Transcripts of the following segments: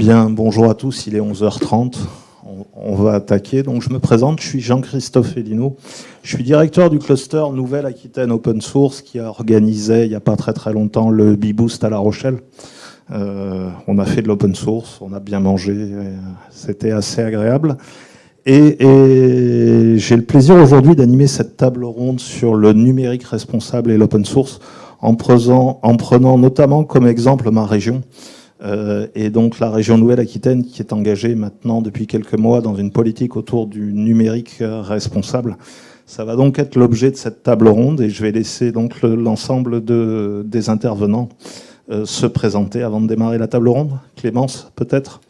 Bien, bonjour à tous, il est 11h30, on va attaquer. Donc je me présente, je suis Jean-Christophe Elino, je suis directeur du cluster Nouvelle-Aquitaine Open Source qui a organisé il n'y a pas très longtemps le B-Boost à La Rochelle. On a fait de l'open source, on a bien mangé, c'était assez agréable. Et j'ai le plaisir aujourd'hui d'animer cette table ronde sur le numérique responsable et l'open source en prenant notamment comme exemple ma région. Et donc la région Nouvelle-Aquitaine qui est engagée maintenant depuis quelques mois dans une politique autour du numérique responsable. Ça va donc être l'objet de cette table ronde et je vais laisser donc l'ensemble des intervenants se présenter avant de démarrer la table ronde. Clémence, peut-être ?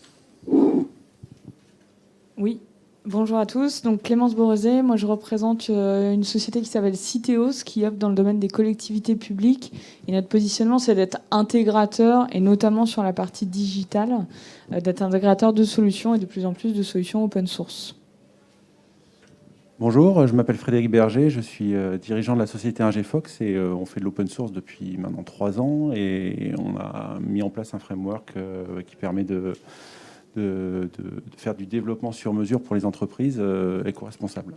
Oui. Bonjour à tous, donc Clémence Borezet, moi je représente une société qui s'appelle Citeos, qui œuvre dans le domaine des collectivités publiques. Et notre positionnement, c'est d'être intégrateur, et notamment sur la partie digitale, d'être intégrateur de solutions et de plus en plus de solutions open source. Bonjour, je m'appelle Frédéric Berger, je suis dirigeant de la société Ingefox et on fait de l'open source depuis maintenant 3 ans et on a mis en place un framework qui permet de faire du développement sur mesure pour les entreprises éco-responsables.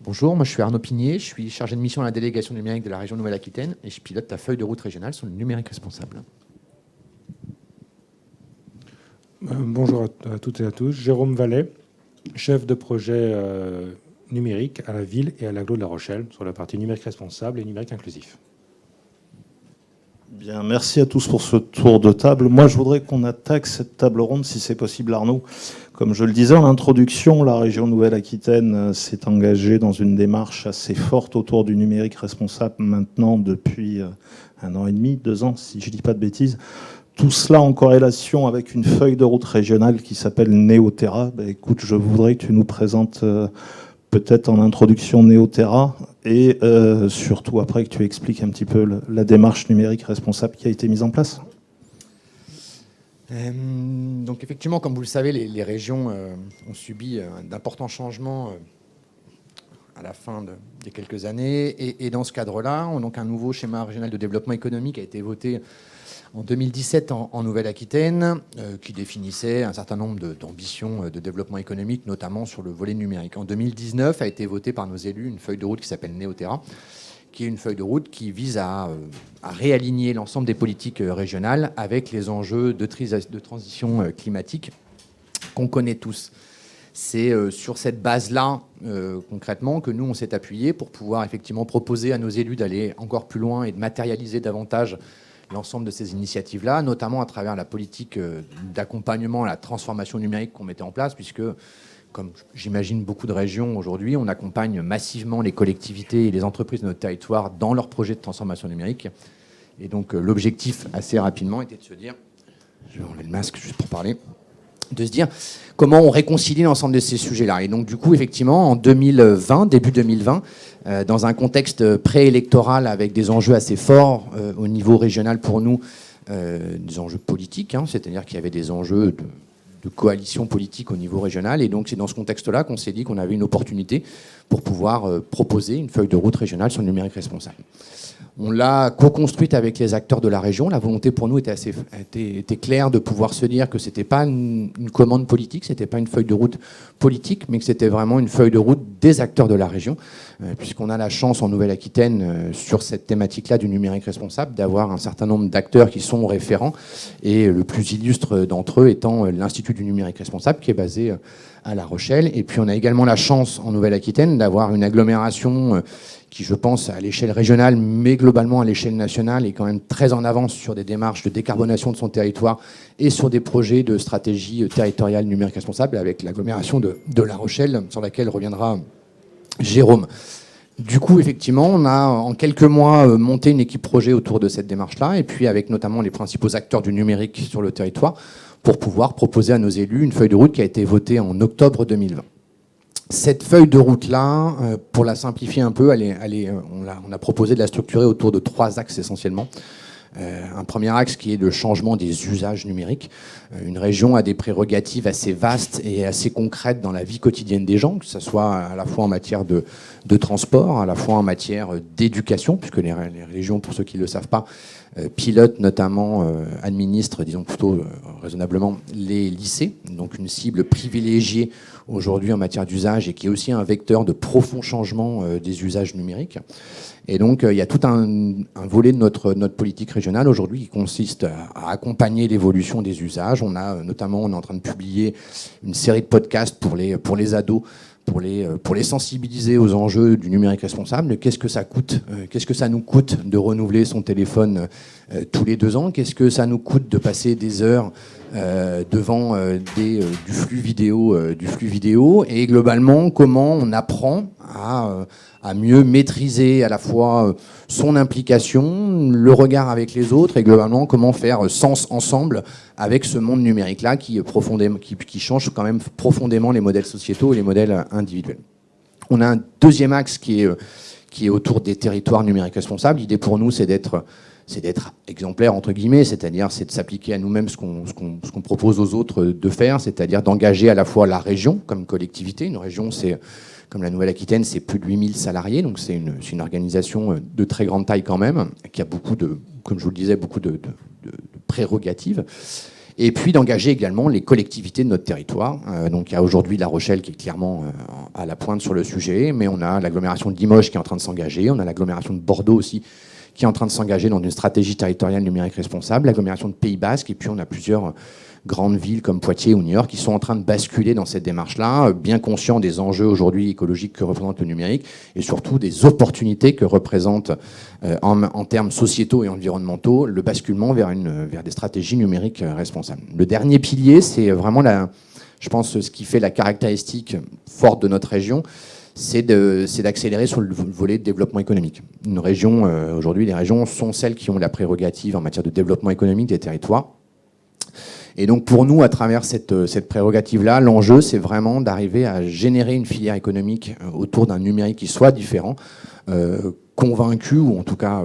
Bonjour, moi je suis Arnaud Pigné, je suis chargé de mission à la délégation numérique de la région Nouvelle-Aquitaine et je pilote la feuille de route régionale sur le numérique responsable. Bonjour à toutes et à tous, Jérôme Vallet, chef de projet numérique à la ville et à l'agglo de La Rochelle sur la partie numérique responsable et numérique inclusif. Bien, merci à tous pour ce tour de table. Moi, je voudrais qu'on attaque cette table ronde, si c'est possible, Arnaud. Comme je le disais en introduction, la région Nouvelle-Aquitaine s'est engagée dans une démarche assez forte autour du numérique responsable maintenant depuis 1 an et demi, 2 ans, si je ne dis pas de bêtises. Tout cela en corrélation avec une feuille de route régionale qui s'appelle Néoterra. Écoute, je voudrais que tu nous présentes peut-être en introduction Néoterra et surtout après que tu expliques un petit peu la démarche numérique responsable qui a été mise en place. Donc effectivement, comme vous le savez, les régions ont subi d'importants changements à la fin des quelques années. Et dans ce cadre-là, donc un nouveau schéma régional de développement économique a été voté en 2017 en Nouvelle-Aquitaine, qui définissait un certain nombre d'ambitions de développement économique, notamment sur le volet numérique. En 2019 a été votée par nos élus une feuille de route qui s'appelle Néoterra, qui est une feuille de route qui vise à réaligner l'ensemble des politiques régionales avec les enjeux de transition climatique qu'on connaît tous. C'est sur cette base-là, concrètement, que nous, on s'est appuyé pour pouvoir effectivement proposer à nos élus d'aller encore plus loin et de matérialiser davantage l'ensemble de ces initiatives-là, notamment à travers la politique d'accompagnement à la transformation numérique qu'on mettait en place, puisque, comme j'imagine beaucoup de régions aujourd'hui, on accompagne massivement les collectivités et les entreprises de notre territoire dans leurs projets de transformation numérique. Et donc l'objectif, assez rapidement, était de se dire, je vais enlever le masque juste pour parler, de se dire comment on réconcilie l'ensemble de ces sujets-là. Et donc du coup, effectivement, en 2020, début 2020, dans un contexte préélectoral avec des enjeux assez forts au niveau régional pour nous, des enjeux politiques, c'est-à-dire qu'il y avait des enjeux de coalition politique au niveau régional. Et donc c'est dans ce contexte-là qu'on s'est dit qu'on avait une opportunité pour pouvoir proposer une feuille de route régionale sur le numérique responsable. On l'a co-construite avec les acteurs de la région. La volonté pour nous était claire de pouvoir se dire que ce n'était pas une commande politique, ce n'était pas une feuille de route politique, mais que c'était vraiment une feuille de route des acteurs de la région, puisqu'on a la chance en Nouvelle-Aquitaine, sur cette thématique-là du numérique responsable, d'avoir un certain nombre d'acteurs qui sont référents, et le plus illustre d'entre eux étant l'Institut du numérique responsable, qui est basé à La Rochelle. Et puis on a également la chance en Nouvelle-Aquitaine d'avoir une agglomération qui, je pense, à l'échelle régionale, mais globalement à l'échelle nationale, est quand même très en avance sur des démarches de décarbonation de son territoire et sur des projets de stratégie territoriale numérique responsable, avec l'agglomération de La Rochelle, sur laquelle reviendra Jérôme. Du coup, effectivement, on a en quelques mois monté une équipe projet autour de cette démarche-là, et puis avec notamment les principaux acteurs du numérique sur le territoire, pour pouvoir proposer à nos élus une feuille de route qui a été votée en octobre 2020. Cette feuille de route-là, pour la simplifier un peu, on a proposé de la structurer autour de 3 axes essentiellement. Un premier axe qui est le changement des usages numériques. Une région a des prérogatives assez vastes et assez concrètes dans la vie quotidienne des gens, que ce soit à la fois en matière de transport, à la fois en matière d'éducation, puisque les régions, pour ceux qui ne le savent pas, pilotent notamment, administrent, disons plutôt raisonnablement, les lycées, donc une cible privilégiée aujourd'hui en matière d'usage et qui est aussi un vecteur de profond changement des usages numériques. Et donc, il y a tout un volet de notre politique régionale aujourd'hui qui consiste à accompagner l'évolution des usages. On est en train de publier une série de podcasts pour les ados, pour les sensibiliser aux enjeux du numérique responsable. Qu'est-ce que ça coûte ? Qu'est-ce que ça nous coûte de renouveler son téléphone tous les 2 ans ? Qu'est-ce que ça nous coûte de passer des heures devant du flux vidéo, et globalement comment on apprend à mieux maîtriser à la fois son implication, le regard avec les autres, et globalement comment faire sens ensemble avec ce monde numérique-là qui change quand même profondément les modèles sociétaux et les modèles individuels. On a un deuxième axe qui est autour des territoires numériques responsables. L'idée pour nous, c'est d'être exemplaire, entre guillemets, c'est-à-dire c'est de s'appliquer à nous-mêmes ce qu'on propose aux autres de faire, c'est-à-dire d'engager à la fois la région comme collectivité. Une région, c'est, comme la Nouvelle-Aquitaine, c'est plus de 8000 salariés, donc c'est une organisation de très grande taille quand même, qui a beaucoup comme je vous le disais, beaucoup de prérogatives. Et puis d'engager également les collectivités de notre territoire. Donc il y a aujourd'hui La Rochelle qui est clairement à la pointe sur le sujet, mais on a l'agglomération de Limoges qui est en train de s'engager, on a l'agglomération de Bordeaux aussi qui est en train de s'engager dans une stratégie territoriale numérique responsable, l'agglomération de Pays Basque, et puis on a plusieurs grandes villes comme Poitiers ou Niort qui sont en train de basculer dans cette démarche-là, bien conscients des enjeux aujourd'hui écologiques que représente le numérique et surtout des opportunités que représente en termes sociétaux et environnementaux le basculement vers des stratégies numériques responsables. Le dernier pilier, c'est vraiment je pense ce qui fait la caractéristique forte de notre région, c'est d'accélérer sur le volet de développement économique. Une région, aujourd'hui, les régions sont celles qui ont la prérogative en matière de développement économique des territoires. Et donc pour nous, à travers cette prérogative-là, l'enjeu, c'est vraiment d'arriver à générer une filière économique autour d'un numérique qui soit différent, convaincu, ou en tout cas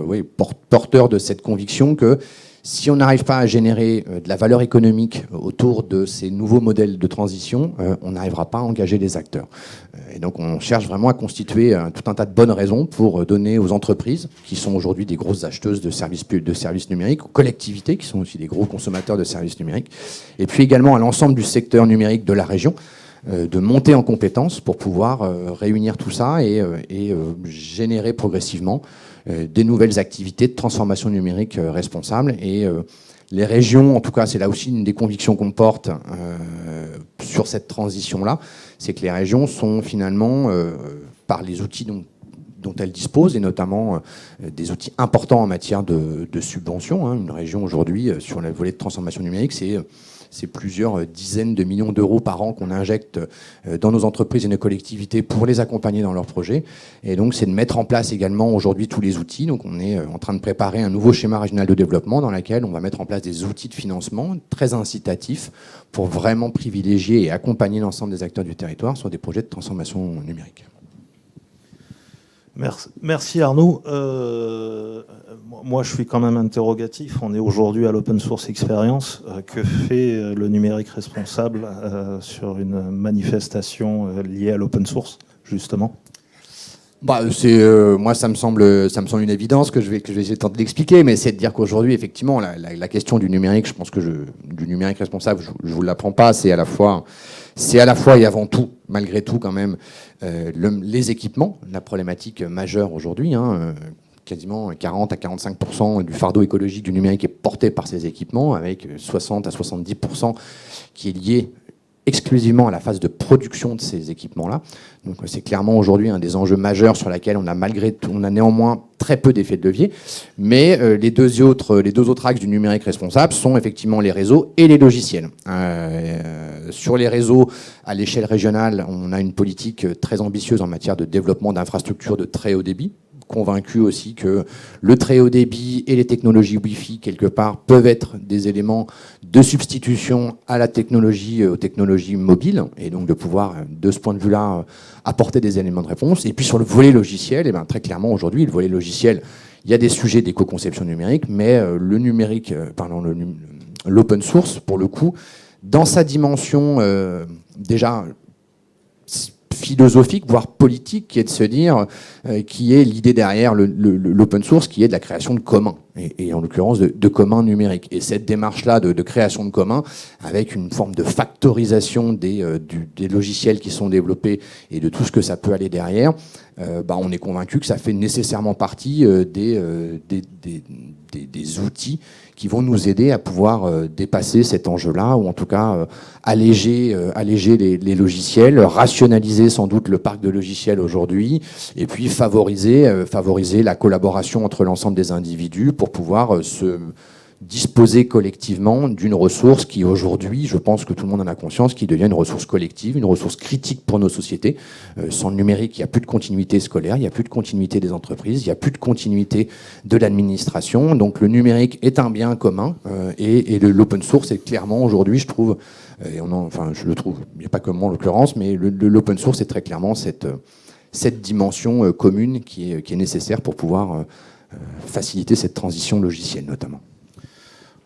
porteur de cette conviction que si on n'arrive pas à générer de la valeur économique autour de ces nouveaux modèles de transition, on n'arrivera pas à engager des acteurs. Et donc on cherche vraiment à constituer tout un tas de bonnes raisons pour donner aux entreprises, qui sont aujourd'hui des grosses acheteuses de services numériques, aux collectivités, qui sont aussi des gros consommateurs de services numériques, et puis également à l'ensemble du secteur numérique de la région, de monter en compétences pour pouvoir réunir tout ça et générer progressivement des nouvelles activités de transformation numérique responsables. Et les régions, en tout cas, c'est là aussi une des convictions qu'on porte sur cette transition-là, c'est que les régions sont finalement, par les outils dont elles disposent, et notamment des outils importants en matière de subventions. Une région aujourd'hui, sur le volet de transformation numérique, c'est plusieurs dizaines de millions d'euros par an qu'on injecte dans nos entreprises et nos collectivités pour les accompagner dans leurs projets. Et donc, c'est de mettre en place également aujourd'hui tous les outils. Donc, on est en train de préparer un nouveau schéma régional de développement dans lequel on va mettre en place des outils de financement très incitatifs pour vraiment privilégier et accompagner l'ensemble des acteurs du territoire sur des projets de transformation numérique. Merci Arnaud. Moi, je suis quand même interrogatif. On est aujourd'hui à l'Open Source Experience. Que fait le numérique responsable sur une manifestation liée à l'open source, justement ? Moi, ça me semble une évidence que je vais essayer de tenter d'expliquer, mais c'est de dire qu'aujourd'hui, effectivement, la question du numérique, je pense que du numérique responsable, je vous l'apprends pas, c'est à la fois et avant tout, malgré tout quand même, les équipements, la problématique majeure aujourd'hui. Quasiment 40 à 45% du fardeau écologique du numérique est porté par ces équipements, avec 60 à 70% qui est lié exclusivement à la phase de production de ces équipements-là. Donc c'est clairement aujourd'hui un des enjeux majeurs sur lesquels on a néanmoins très peu d'effets de levier. Mais les deux autres axes du numérique responsable sont effectivement les réseaux et les logiciels. Sur les réseaux, à l'échelle régionale, on a une politique très ambitieuse en matière de développement d'infrastructures de très haut débit. Convaincu aussi que le très haut débit et les technologies Wi-Fi, quelque part, peuvent être des éléments de substitution à la technologie, aux technologies mobiles, et donc de pouvoir, de ce point de vue-là, apporter des éléments de réponse. Et puis sur le volet logiciel, très clairement aujourd'hui, le volet logiciel, Il y a des sujets d'éco-conception numérique, mais le numérique, l'open source, pour le coup, dans sa dimension déjà philosophique, voire politique, qui est de se dire, qui est l'idée derrière l'open source, qui est de la création de communs, et en l'occurrence de communs numériques. Et cette démarche-là de création de communs, avec une forme de factorisation des logiciels qui sont développés et de tout ce que ça peut aller derrière, on est convaincu que ça fait nécessairement partie des outils qui vont nous aider à pouvoir dépasser cet enjeu-là, ou en tout cas alléger les logiciels, rationaliser sans doute le parc de logiciels aujourd'hui, et puis favoriser la collaboration entre l'ensemble des individus pour pouvoir se disposer collectivement d'une ressource qui aujourd'hui, je pense que tout le monde en a conscience, qui devient une ressource collective, une ressource critique pour nos sociétés. Sans le numérique, il n'y a plus de continuité scolaire, il n'y a plus de continuité des entreprises, il n'y a plus de continuité de l'administration. Donc le numérique est un bien commun, et l'open source est clairement aujourd'hui, je trouve, je le trouve, il n'y a pas que moi en l'occurrence, mais l'open source est très clairement cette dimension commune qui est nécessaire pour pouvoir faciliter cette transition logicielle notamment.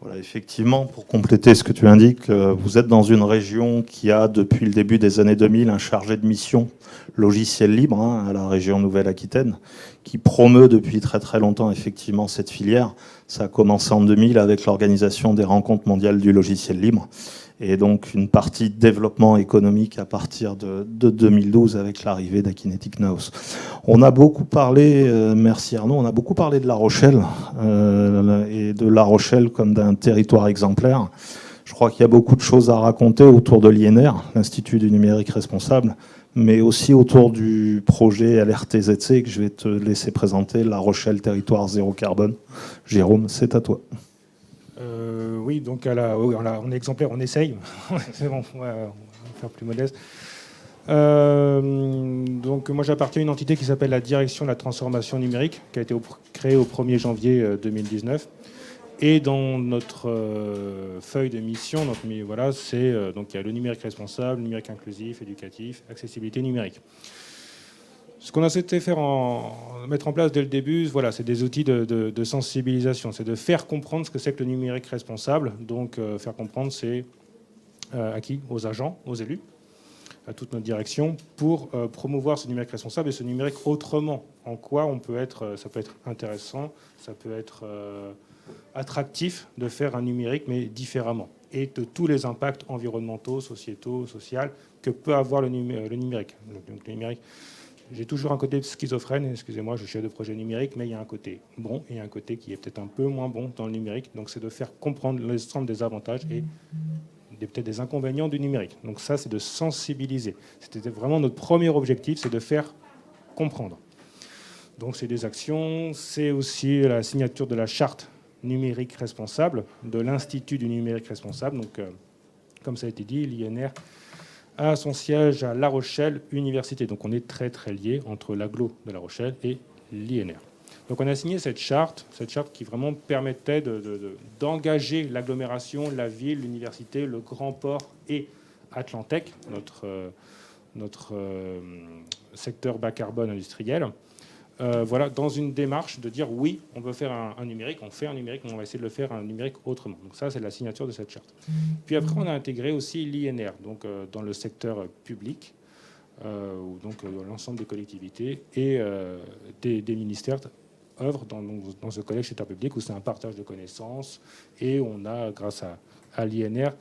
Voilà, effectivement, pour compléter ce que tu indiques, vous êtes dans une région qui a, depuis le début des années 2000, un chargé de mission logiciel libre, à la région Nouvelle-Aquitaine, qui promeut depuis très très longtemps effectivement cette filière. Ça a commencé en 2000 avec l'organisation des rencontres mondiales du logiciel libre, et donc une partie de développement économique à partir de 2012 avec l'arrivée d'Akinetic Now. On a beaucoup parlé, merci Arnaud, on a beaucoup parlé de La Rochelle, et de La Rochelle comme d'un territoire exemplaire. Je crois qu'il y a beaucoup de choses à raconter autour de l'INR, l'Institut du numérique responsable, mais aussi autour du projet LRTZC que je vais te laisser présenter, La Rochelle, territoire zéro carbone. Jérôme, c'est à toi. Oui, donc on est exemplaire, on essaye. C'est bon, on va faire plus modeste. Donc moi j'appartiens à une entité qui s'appelle la Direction de la transformation numérique, qui a été créée au 1er janvier 2019. Et dans notre feuille de mission, c'est donc il y a le numérique responsable, le numérique inclusif, éducatif, accessibilité numérique. Ce qu'on a souhaité mettre en place dès le début, c'est des outils de sensibilisation. C'est de faire comprendre ce que c'est que le numérique responsable. Donc, faire comprendre, c'est à qui ? Aux agents, aux élus, à toute notre direction, pour promouvoir ce numérique responsable et ce numérique autrement. En quoi ça peut être intéressant, ça peut être attractif de faire un numérique, mais différemment. Et de tous les impacts environnementaux, sociétaux, sociaux que peut avoir le numérique. Donc, le numérique... J'ai toujours un côté schizophrène, excusez-moi, je suis chef de projet numérique, mais il y a un côté bon et un côté qui est peut-être un peu moins bon dans le numérique. Donc c'est de faire comprendre l'ensemble des avantages et peut-être des inconvénients du numérique. Donc ça, c'est de sensibiliser. C'était vraiment notre premier objectif, c'est de faire comprendre. Donc c'est des actions, c'est aussi la signature de la charte numérique responsable, de l'Institut du numérique responsable. Donc comme ça a été dit, l'INR a son siège à La Rochelle Université. Donc on est très très lié entre l'agglo de La Rochelle et l'INR. Donc on a signé cette charte qui vraiment permettait d'engager l'agglomération, la ville, l'université, le grand port et Atlantec, notre secteur bas carbone industriel, dans une démarche de dire oui, on veut faire un numérique, on fait un numérique, mais on va essayer de le faire un numérique autrement. Donc ça, c'est la signature de cette charte. Puis après, on a intégré aussi l'INR, donc dans le secteur public, où donc l'ensemble des collectivités et des ministères œuvrent dans ce collège secteur public, où c'est un partage de connaissances, et on a, grâce à l'INR,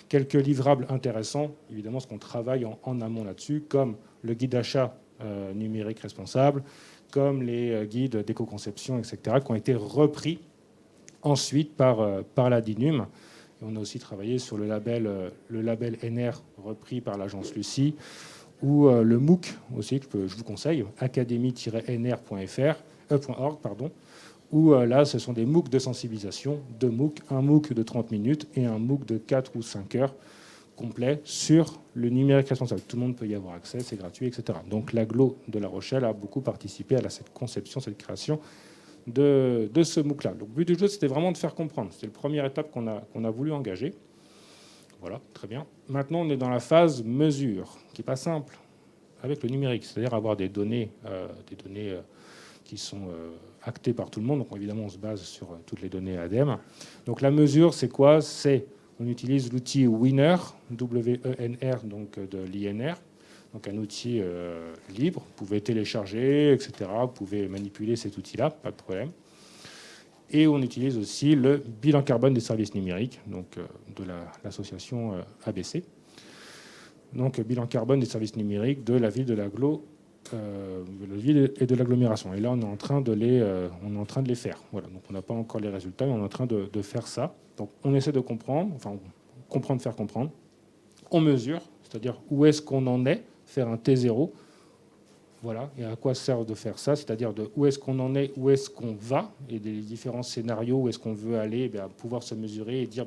quelques livrables intéressants, évidemment, parce qu'on travaille en amont là-dessus, comme le guide d'achat numérique responsable, comme les guides d'éco-conception, etc., qui ont été repris ensuite par la DINUM. Et on a aussi travaillé sur le label NR repris par l'agence Lucie, ou le MOOC aussi, que je vous conseille, académie-nr.org, où là, ce sont des MOOC de sensibilisation, deux MOOC, un MOOC de 30 minutes et un MOOC de 4 ou 5 heures complet sur le numérique responsable. Tout le monde peut y avoir accès, c'est gratuit, etc. Donc l'agglo de La Rochelle a beaucoup participé à cette conception, cette création de ce MOOC-là. Donc le but du jeu, c'était vraiment de faire comprendre. C'était la première étape qu'on a voulu engager. Voilà, très bien. Maintenant, on est dans la phase mesure, qui n'est pas simple avec le numérique, c'est-à-dire avoir des données qui sont acté par tout le monde. Donc évidemment, on se base sur toutes les données ADEME. Donc la mesure, c'est quoi? On utilise l'outil WENR, W-E-N-R, donc de l'INR. Donc un outil libre. Vous pouvez télécharger, etc. Vous pouvez manipuler cet outil-là, pas de problème. Et on utilise aussi le bilan carbone des services numériques, donc de l'association ABC. Donc bilan carbone des services numériques de la ville de l'agglo, de la ville et de l'agglomération. Et là, on est en train de les faire. Voilà. Donc on n'a pas encore les résultats, mais on est en train de faire ça. Donc on essaie de comprendre, enfin comprendre, faire comprendre. On mesure, c'est-à-dire où est-ce qu'on en est, faire un T0. Voilà, et à quoi sert de faire ça? C'est-à-dire de où est-ce qu'on en est, où est-ce qu'on va, et des différents scénarios, où est-ce qu'on veut aller, pouvoir se mesurer et dire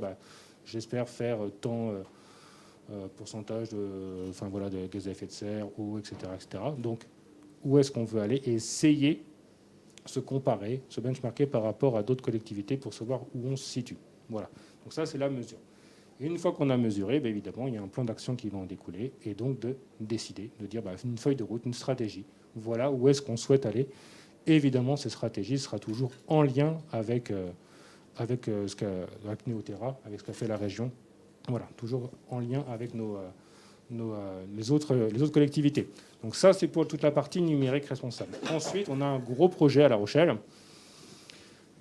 j'espère faire tant pourcentage de gaz à effet de serre, eau, etc., etc. Donc, où est-ce qu'on veut aller et essayer se comparer, se benchmarker par rapport à d'autres collectivités pour savoir où on se situe. Voilà, donc ça, c'est la mesure. Et une fois qu'on a mesuré, évidemment, il y a un plan d'action qui va en découler, et donc de décider, de dire une feuille de route, une stratégie. Voilà où est-ce qu'on souhaite aller. Et évidemment, cette stratégie sera toujours en lien avec ce avec Neoterra, avec ce qu'a fait la région. Voilà, toujours en lien avec les autres collectivités. Donc ça, c'est pour toute la partie numérique responsable. Ensuite, on a un gros projet à La Rochelle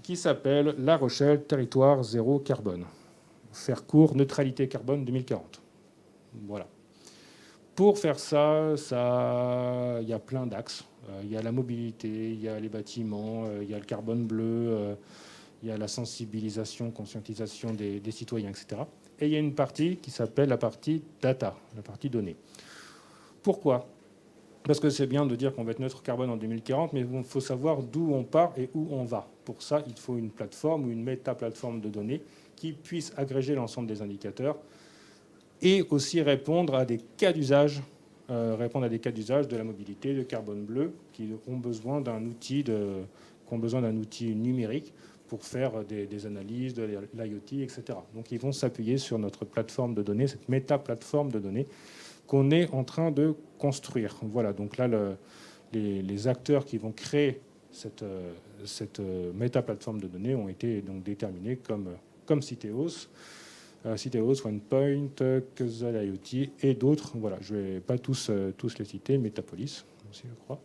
qui s'appelle La Rochelle Territoire Zéro Carbone. Faire court, neutralité carbone 2040. Voilà. Pour faire ça, il y a plein d'axes. Il y a la mobilité, il y a les bâtiments, il y a le carbone bleu, il y a la sensibilisation, conscientisation des citoyens, etc. Et il y a une partie qui s'appelle la partie data, la partie données. Pourquoi? Parce que c'est bien de dire qu'on va être neutre carbone en 2040, mais il faut savoir d'où on part et où on va. Pour ça, il faut une plateforme ou une méta-plateforme de données qui puisse agréger l'ensemble des indicateurs et aussi répondre à des cas d'usage, de la mobilité, de carbone bleu, qui ont besoin d'un outil numérique pour faire des analyses, de l'IoT, etc. Donc ils vont s'appuyer sur notre plateforme de données, cette méta-plateforme de données qu'on est en train de construire. Voilà, donc là, les acteurs qui vont créer cette méta-plateforme de données ont été donc déterminés comme Citeos, OnePoint, Causal IoT et d'autres. Voilà, je ne vais pas tous les citer, Metapolis aussi, je crois.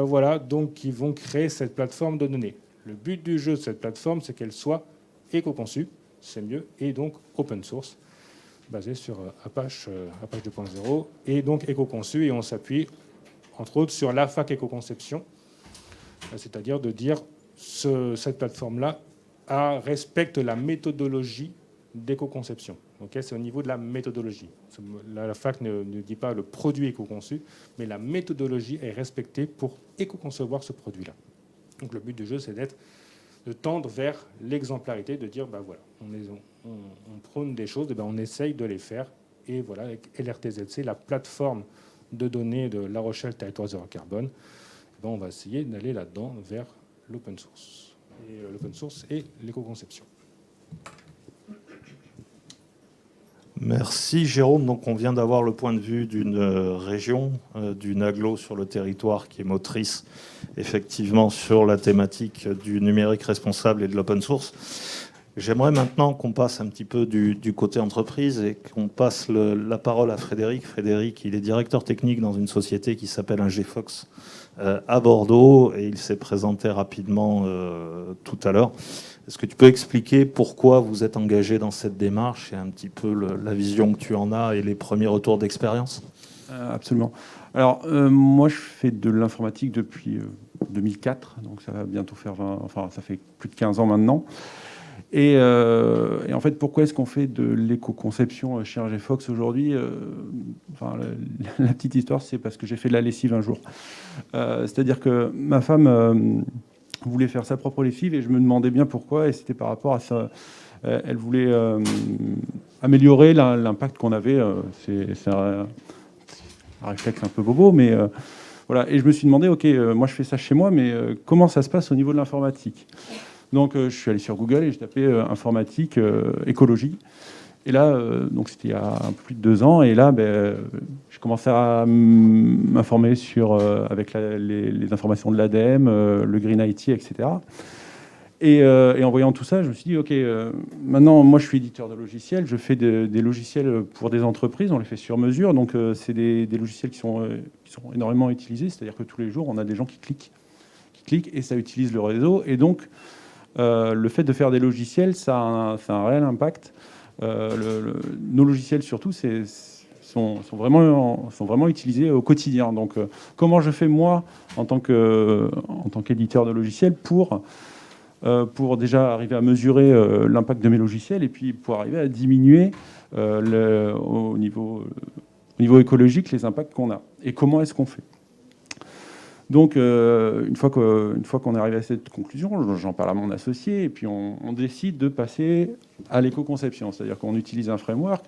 Voilà, donc ils vont créer cette plateforme de données. Le but du jeu de cette plateforme, c'est qu'elle soit éco-conçue, c'est mieux, et donc open source, basée sur Apache 2.0, et donc éco-conçue, et on s'appuie, entre autres, sur la fac éco-conception, c'est-à-dire de dire cette plateforme-là respecte la méthodologie d'éco-conception. Okay, c'est au niveau de la méthodologie. La fac ne dit pas le produit éco-conçu, mais la méthodologie est respectée pour éco-concevoir ce produit-là. Donc le but du jeu, c'est de tendre vers l'exemplarité, de dire, voilà, on prône des choses, on essaye de les faire. Et voilà, avec LRTZC, la plateforme de données de La Rochelle Territoire Zéro Carbone, on va essayer d'aller là-dedans vers l'open source. Et l'open source et l'éco-conception. Merci Jérôme. Donc on vient d'avoir le point de vue d'une région, d'une agglo sur le territoire qui est motrice effectivement sur la thématique du numérique responsable et de l'open source. J'aimerais maintenant qu'on passe un petit peu du côté entreprise et qu'on passe la parole à Frédéric. Frédéric, il est directeur technique dans une société qui s'appelle Ingefox à Bordeaux et il s'est présenté rapidement tout à l'heure. Est-ce que tu peux expliquer pourquoi vous êtes engagé dans cette démarche et un petit peu la vision que tu en as et les premiers retours d'expérience? Absolument. Alors, moi, je fais de l'informatique depuis 2004, donc ça va bientôt faire ça fait plus de 15 ans maintenant. Et en fait, pourquoi est-ce qu'on fait de l'éco-conception chez Ingefox aujourd'hui? La petite histoire, c'est parce que j'ai fait de la lessive un jour. C'est-à-dire que ma femme voulait faire sa propre lessive et je me demandais bien pourquoi, et c'était par rapport à ça. Elle voulait améliorer l'impact qu'on avait. C'est un réflexe un peu bobo, mais voilà. Et je me suis demandé, ok, moi je fais ça chez moi, mais comment ça se passe au niveau de l'informatique? Donc je suis allé sur Google et j'ai tapé informatique, écologie. Et là, donc c'était il y a un peu plus de 2 ans, et là, je commençais à m'informer avec les informations de l'ADEME, le Green IT, etc. Et en voyant tout ça, je me suis dit, OK, maintenant, moi, je suis éditeur de logiciels, je fais des logiciels pour des entreprises, on les fait sur mesure, donc c'est des logiciels qui sont énormément utilisés, c'est-à-dire que tous les jours, on a des gens qui cliquent, et ça utilise le réseau, et donc, le fait de faire des logiciels, ça a un réel impact. Nos logiciels, surtout, sont vraiment utilisés au quotidien. Donc, comment je fais, moi, en tant qu'éditeur de logiciels, pour déjà arriver à mesurer l'impact de mes logiciels, et puis pour arriver à diminuer au niveau écologique les impacts qu'on a. Et comment est-ce qu'on fait ? Donc, une fois qu'on est arrivé à cette conclusion, j'en parle à mon associé, et puis on décide de passer à l'éco-conception. C'est-à-dire qu'on utilise un framework.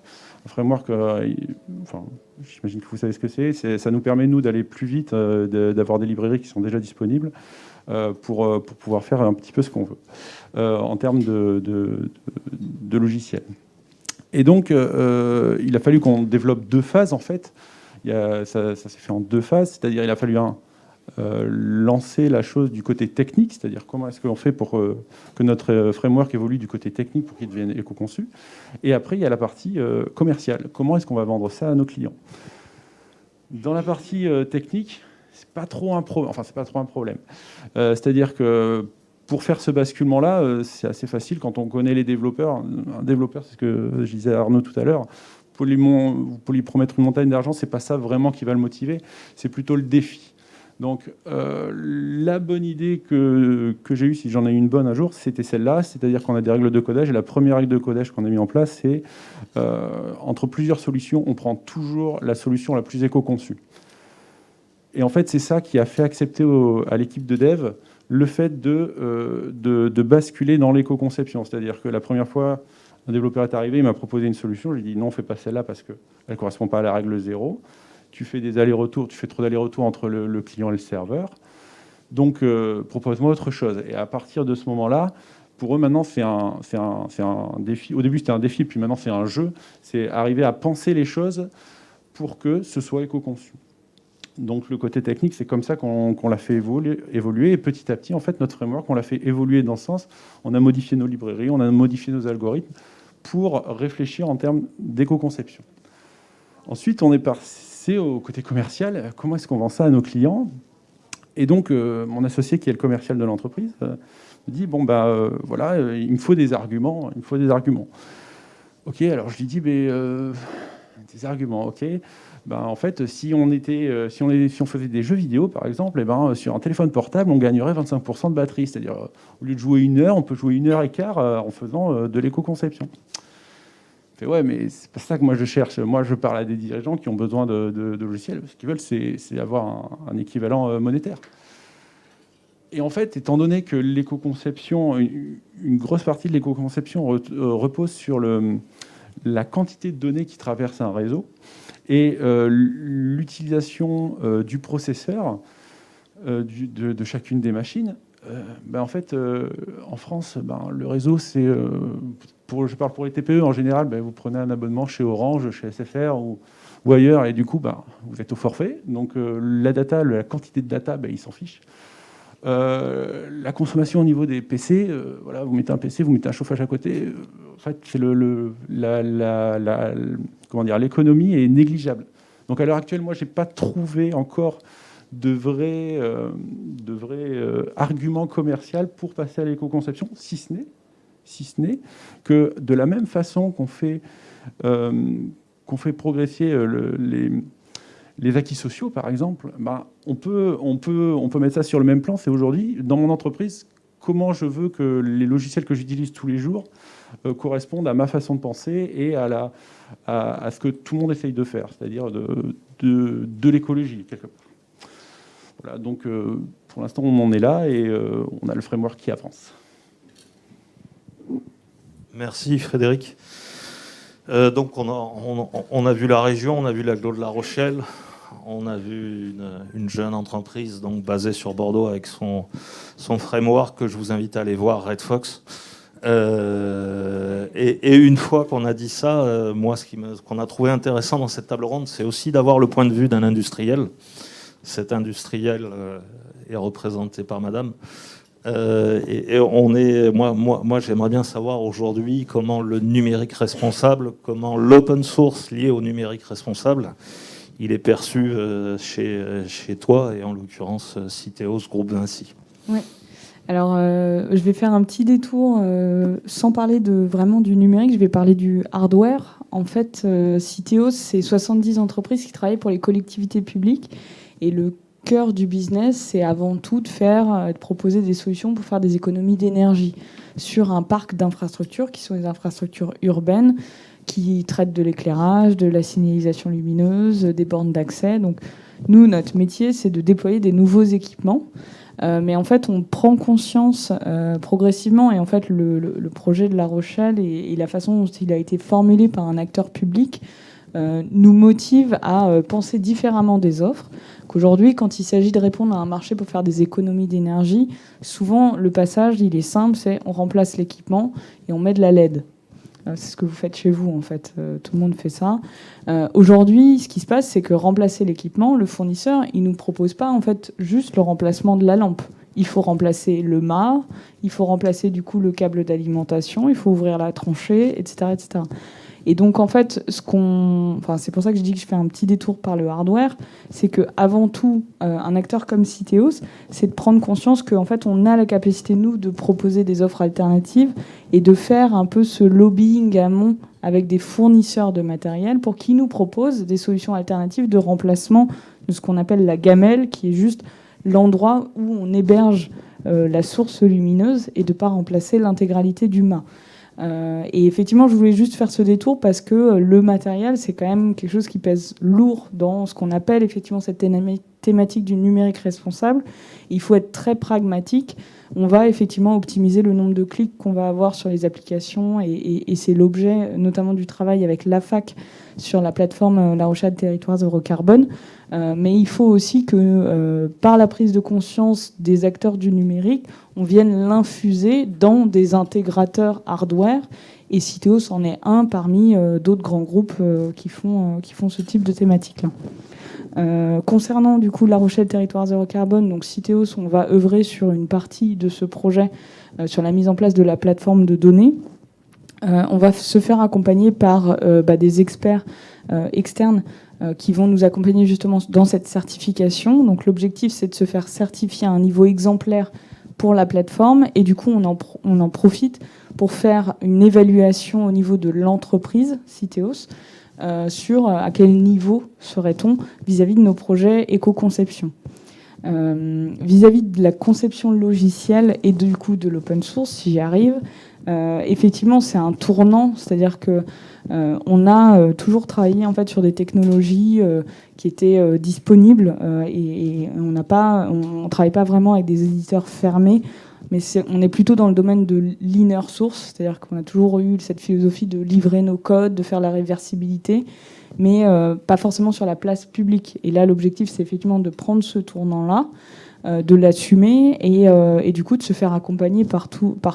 J'imagine que vous savez ce que c'est. Ça nous permet, nous, d'aller plus vite, d'avoir des librairies qui sont déjà disponibles pour pouvoir faire un petit peu ce qu'on veut en termes de logiciels. Et donc, il a fallu qu'on développe 2 phases, en fait. Ça s'est fait en 2 phases, c'est-à-dire il a fallu lancer la chose du côté technique, c'est-à-dire comment est-ce qu'on fait pour que notre framework évolue du côté technique pour qu'il devienne éco-conçu. Et après, il y a la partie commerciale. Comment est-ce qu'on va vendre ça à nos clients ? Dans la partie technique, c'est pas trop un problème. C'est-à-dire que pour faire ce basculement-là, c'est assez facile quand on connaît les développeurs. Un développeur, c'est ce que je disais à Arnaud tout à l'heure, pour lui promettre une montagne d'argent, c'est pas ça vraiment qui va le motiver, c'est plutôt le défi. Donc, la bonne idée que j'ai eue, si j'en ai eu une bonne un jour, c'était celle-là, c'est-à-dire qu'on a des règles de codage, et la première règle de codage qu'on a mis en place, c'est entre plusieurs solutions, on prend toujours la solution la plus éco-conçue. Et en fait, c'est ça qui a fait accepter à l'équipe de dev le fait de basculer dans l'éco-conception. C'est-à-dire que la première fois, un développeur est arrivé, il m'a proposé une solution, je lui ai dit non, fais pas celle-là parce qu'elle ne correspond pas à la règle 0. Tu fais des allers-retours, tu fais trop d'allers-retours entre le client et le serveur. Donc, propose-moi autre chose. Et à partir de ce moment-là, pour eux, maintenant, c'est un défi. Au début, c'était un défi, puis maintenant, c'est un jeu. C'est arriver à penser les choses pour que ce soit éco-conçu. Donc, le côté technique, c'est comme ça qu'on l'a fait évoluer. Et petit à petit, en fait, notre framework, on l'a fait évoluer dans ce sens. On a modifié nos librairies, on a modifié nos algorithmes pour réfléchir en termes d'éco-conception. Ensuite, on est passé au côté commercial. Comment est-ce qu'on vend ça à nos clients ? Et donc, mon associé, qui est le commercial de l'entreprise, me dit, voilà, il me faut des arguments. OK, alors je lui dis, des arguments, OK. En fait, si on faisait des jeux vidéo, par exemple, sur un téléphone portable, on gagnerait 25% de batterie. C'est-à-dire, au lieu de jouer 1 heure, on peut jouer 1 heure et quart en faisant de l'éco-conception. Je fais, ouais, mais c'est pas ça que moi je cherche. Moi, je parle à des dirigeants qui ont besoin de logiciels. Ce qu'ils veulent, c'est avoir un équivalent monétaire. Et en fait, étant donné que l'éco-conception, une grosse partie de l'éco-conception repose sur la quantité de données qui traversent un réseau et l'utilisation du processeur de chacune des machines, en fait, en France, le réseau, c'est... je parle pour les TPE, en général, vous prenez un abonnement chez Orange, chez SFR ou ailleurs, et du coup, vous êtes au forfait. Donc, la quantité de data, ils s'en fichent. La consommation au niveau des PC, voilà, vous mettez un PC, vous mettez un chauffage à côté, en fait, c'est l'économie est négligeable. Donc à l'heure actuelle, moi, j'ai pas trouvé encore de vrais arguments commerciaux pour passer à l'éco-conception, si ce n'est que de la même façon qu'on fait progresser les acquis sociaux, par exemple, on peut mettre ça sur le même plan. C'est aujourd'hui, dans mon entreprise, comment je veux que les logiciels que j'utilise tous les jours correspondent à ma façon de penser et à ce que tout le monde essaye de faire, c'est-à-dire de l'écologie, quelque part. Voilà, donc pour l'instant, on en est là et on a le framework qui avance. Merci Frédéric. Donc on a vu la région, on a vu l'agglo de La Rochelle, on a vu une jeune entreprise donc basée sur Bordeaux avec son framework que je vous invite à aller voir, Red Fox. Et une fois qu'on a dit ça, moi, ce qu'on a trouvé intéressant dans cette table ronde, c'est aussi d'avoir le point de vue d'un industriel. Cet industriel est représenté par madame. Et moi, j'aimerais bien savoir aujourd'hui comment le numérique responsable, comment l'open source lié au numérique responsable, il est perçu chez toi, et en l'occurrence Citeos, groupe Vinci. Oui. Alors, je vais faire un petit détour sans parler vraiment du numérique, je vais parler du hardware. En fait, Citeos, c'est 70 entreprises qui travaillent pour les collectivités publiques. Et le cœur du business, c'est avant tout de proposer des solutions pour faire des économies d'énergie sur un parc d'infrastructures qui sont des infrastructures urbaines qui traitent de l'éclairage, de la signalisation lumineuse, des bornes d'accès. Donc, nous, notre métier, c'est de déployer des nouveaux équipements. Mais en fait, on prend conscience progressivement, et en fait, le projet de La Rochelle et la façon dont il a été formulé par un acteur public nous motive à penser différemment des offres. Qu'aujourd'hui, quand il s'agit de répondre à un marché pour faire des économies d'énergie, souvent, le passage, il est simple, c'est on remplace l'équipement et on met de la LED. C'est ce que vous faites chez vous, en fait. Tout le monde fait ça. Aujourd'hui, ce qui se passe, c'est que remplacer l'équipement, le fournisseur, il ne nous propose pas, en fait, juste le remplacement de la lampe. Il faut remplacer le mât, il faut remplacer, du coup, le câble d'alimentation, il faut ouvrir la tranchée, etc., etc. Et donc, en fait, c'est pour ça que je dis que je fais un petit détour par le hardware, c'est qu'avant tout, un acteur comme Citeos, c'est de prendre conscience qu'en fait, on a la capacité, nous, de proposer des offres alternatives et de faire un peu ce lobbying amont avec des fournisseurs de matériel pour qu'ils nous proposent des solutions alternatives de remplacement de ce qu'on appelle la gamelle, qui est juste l'endroit où on héberge la source lumineuse et de ne pas remplacer l'intégralité du mât. Et effectivement, je voulais juste faire ce détour parce que le matériel, c'est quand même quelque chose qui pèse lourd dans ce qu'on appelle effectivement cette thématique du numérique responsable. Il faut être très pragmatique. On va effectivement optimiser le nombre de clics qu'on va avoir sur les applications et c'est l'objet notamment du travail avec l'AFAC sur la plateforme La Rochelle Territoires Zéro Carbone. Mais il faut aussi que par la prise de conscience des acteurs du numérique, on vienne l'infuser dans des intégrateurs hardware. Et Citeos en est un parmi d'autres grands groupes qui font ce type de thématique-là. Concernant du coup La Rochelle Territoire Zéro Carbone, donc Citeos, on va œuvrer sur une partie de ce projet, sur la mise en place de la plateforme de données. On va se faire accompagner par des experts externes qui vont nous accompagner justement dans cette certification. Donc l'objectif, c'est de se faire certifier à un niveau exemplaire pour la plateforme, et du coup on en profite pour faire une évaluation au niveau de l'entreprise Citeos sur à quel niveau serait-on vis-à-vis de nos projets éco-conception. Vis-à-vis de la conception logicielle et du coup de l'open source, si j'y arrive, effectivement c'est un tournant, c'est-à-dire que on a toujours travaillé en fait sur des technologies qui étaient disponibles et on travaille pas vraiment avec des éditeurs fermés, mais on est plutôt dans le domaine de l'inner source, c'est-à-dire qu'on a toujours eu cette philosophie de livrer nos codes, de faire la réversibilité, mais pas forcément sur la place publique. Et là, l'objectif, c'est effectivement de prendre ce tournant-là, de l'assumer et du coup de se faire accompagner par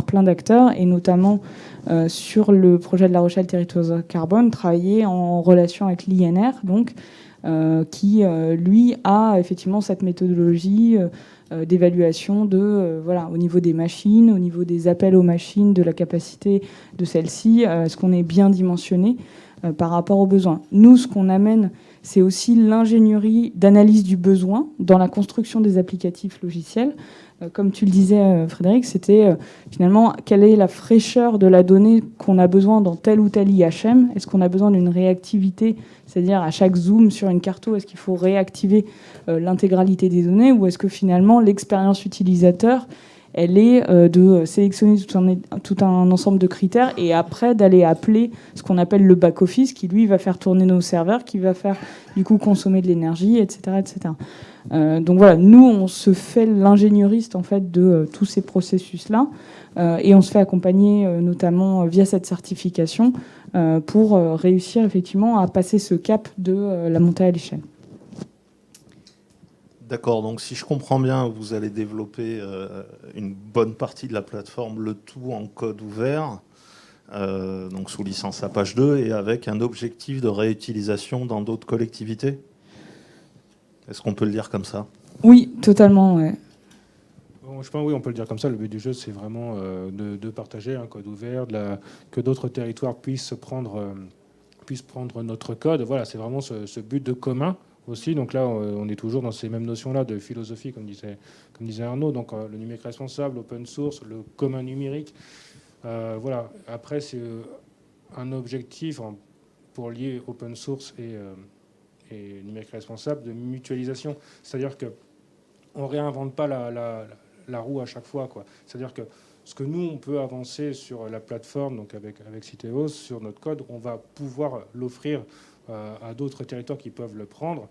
plein d'acteurs, et notamment sur le projet de La Rochelle Territoire Zéro Carbone, travailler en relation avec l'INR, donc, qui, lui, a effectivement cette méthodologie d'évaluation au niveau des machines, au niveau des appels aux machines, de la capacité de celles-ci, est-ce qu'on est bien dimensionné par rapport aux besoins. Nous, ce qu'on amène, c'est aussi l'ingénierie d'analyse du besoin dans la construction des applicatifs logiciels. Comme tu le disais, Frédéric, c'était finalement quelle est la fraîcheur de la donnée qu'on a besoin dans tel ou tel IHM. Est-ce qu'on a besoin d'une réactivité, c'est-à-dire à chaque zoom sur une carte, est-ce qu'il faut réactiver l'intégralité des données, ou est-ce que finalement l'expérience utilisateur, elle est de sélectionner tout un ensemble de critères et après d'aller appeler ce qu'on appelle le back-office, qui lui va faire tourner nos serveurs, qui va faire du coup consommer de l'énergie, etc., etc. Donc voilà, nous on se fait l'ingénieuriste en fait de tous ces processus-là et on se fait accompagner notamment via cette certification pour réussir effectivement à passer ce cap de la montée à l'échelle. D'accord, donc si je comprends bien, vous allez développer une bonne partie de la plateforme, le tout en code ouvert, donc sous licence Apache 2, et avec un objectif de réutilisation dans d'autres collectivités. Est-ce qu'on peut le dire comme ça? Oui, totalement, ouais. Bon, je pense oui, on peut le dire comme ça. Le but du jeu, c'est vraiment de partager un code ouvert, que d'autres territoires puissent prendre notre code. Voilà, c'est vraiment ce but de commun aussi. Donc là, on est toujours dans ces mêmes notions-là de philosophie, comme disait Arnaud. Donc le numérique responsable, open source, le commun numérique. Voilà. Après, c'est un objectif pour lier open source et numérique responsable de mutualisation. C'est-à-dire que on réinvente pas la roue à chaque fois, quoi. C'est-à-dire que ce que nous, on peut avancer sur la plateforme, donc avec Citeos, sur notre code, on va pouvoir l'offrir à d'autres territoires qui peuvent le prendre.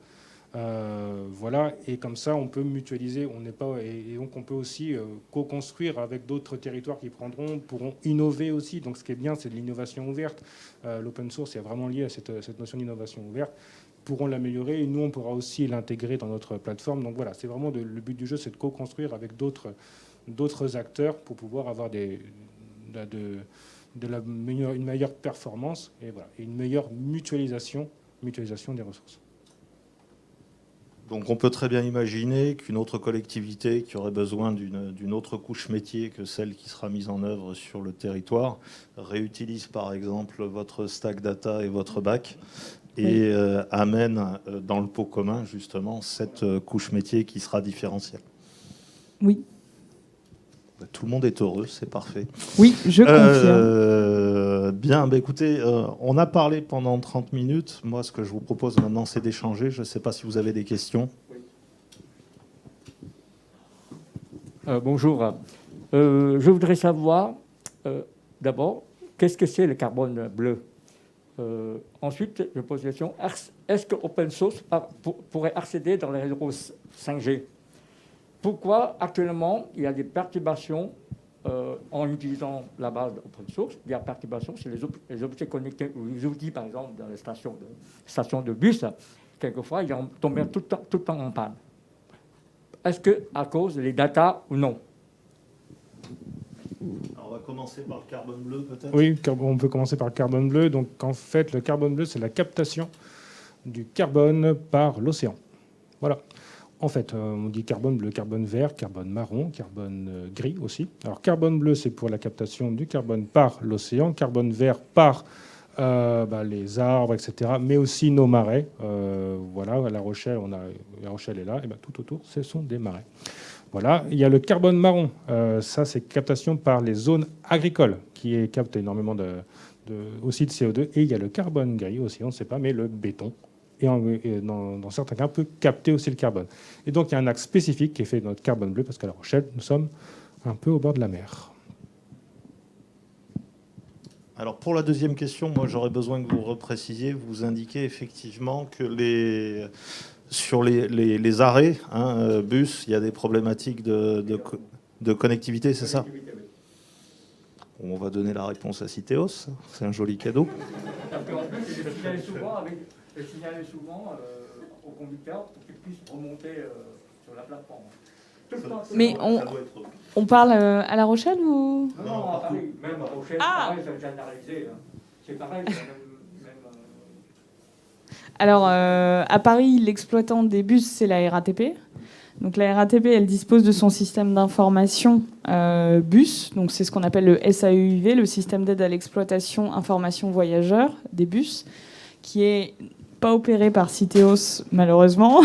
Voilà, et comme ça, on peut mutualiser. On n'est pas, et donc, on peut aussi co-construire avec d'autres territoires qui pourront innover aussi. Donc, ce qui est bien, c'est de l'innovation ouverte. L'open source est vraiment lié à cette notion d'innovation ouverte. Pourront l'améliorer et nous, on pourra aussi l'intégrer dans notre plateforme. Donc voilà, c'est vraiment le but du jeu, c'est de co-construire avec d'autres acteurs pour pouvoir avoir une meilleure performance et, voilà, et une meilleure mutualisation des ressources. Donc on peut très bien imaginer qu'une autre collectivité qui aurait besoin d'une autre couche métier que celle qui sera mise en œuvre sur le territoire réutilise par exemple votre stack data et votre back et amène dans le pot commun justement cette couche métier qui sera différentielle. Oui. Tout le monde est heureux, c'est parfait. Oui, je confirme. Bien, écoutez, on a parlé pendant 30 minutes. Moi, ce que je vous propose maintenant, c'est d'échanger. Je ne sais pas si vous avez des questions. Bonjour. Je voudrais savoir, d'abord, qu'est-ce que c'est le carbone bleu? Ensuite, je pose la question, est-ce que Open Source pourrait accéder dans les réseaux 5G? Pourquoi actuellement il y a des perturbations en utilisant la base Open Source? Il y a perturbations sur les objets connectés ou les outils, par exemple, dans les stations de bus. Quelquefois, ils tombent tout le temps en panne. Est-ce qu'à cause des data ou non? Alors, on va commencer par le carbone bleu, peut-être. Oui, on peut commencer par le carbone bleu. Donc, en fait, le carbone bleu, c'est la captation du carbone par l'océan. Voilà. En fait, on dit carbone bleu, carbone vert, carbone marron, carbone gris aussi. Alors, carbone bleu, c'est pour la captation du carbone par l'océan. Carbone vert par les arbres, etc. Mais aussi nos marais. Voilà, La Rochelle est là. Et tout autour, ce sont des marais. Voilà. Il y a le carbone marron. Ça, c'est captation par les zones agricoles qui capte énormément aussi de CO2. Et il y a le carbone gris aussi, on ne sait pas, mais le béton. Et dans certains cas, peut capter aussi le carbone. Et donc, il y a un axe spécifique qui est fait dans notre carbone bleu, parce qu'à La Rochelle, nous sommes un peu au bord de la mer. Alors, pour la deuxième question, moi, j'aurais besoin que vous reprécisiez. Vous indiquez effectivement que sur les arrêts, bus, il y a des problématiques de connectivité, c'est ça? On va donner la réponse à Citeos. C'est un joli cadeau. Parce qu'en plus, je signale souvent aux conducteurs pour qu'ils puissent remonter sur la plateforme. Mais on parle à La Rochelle ou? Non, à Paris. Même à Rochelle, pareil, c'est généralisé. C'est pareil, c'est même... Alors, à Paris, l'exploitant des bus, c'est la RATP. Donc la RATP, elle dispose de son système d'information bus. Donc c'est ce qu'on appelle le SAEUV, le système d'aide à l'exploitation information voyageurs des bus, qui est pas opéré par Citeos, malheureusement.